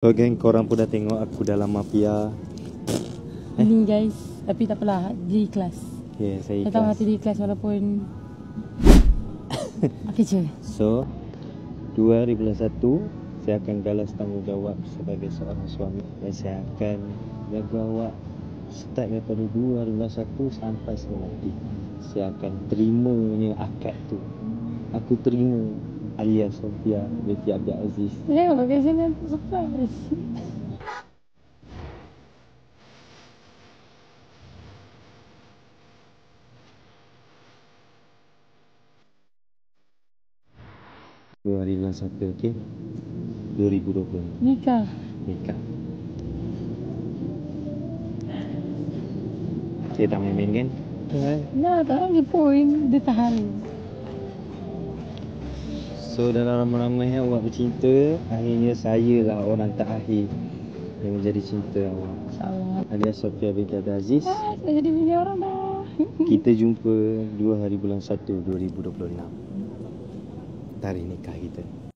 So geng, korang pun dah tengok aku dalam mafia. Ni guys, tapi tak apalah, dia ikhlas. Ya, saya Saya tahu ikhlas. hati dia ikhlas walaupun okey je. So 2021 saya akan galas tanggungjawab sebagai seorang suami, dan saya akan jaga awak start daripada 2021 sampai saya mati. Saya akan terimanya akad tu. Aku terima Alia Sofia binti Abdul Aziz. Tengok kat sini surprise. Hari bulan 1, okey? 2020 Nikah. nikah. Saya tak main-main kan? Nah, tak ada point dia tahan. So dalam ramai-ramai awak bercinta, akhirnya saya lah orang terakhir yang menjadi cinta awak. InsyaAllah. Alia Sofia binti Abdul Aziz. Saya jadi bini orang dah. Kita jumpa 2 hari bulan 1 2026. Tarikh nikah kita.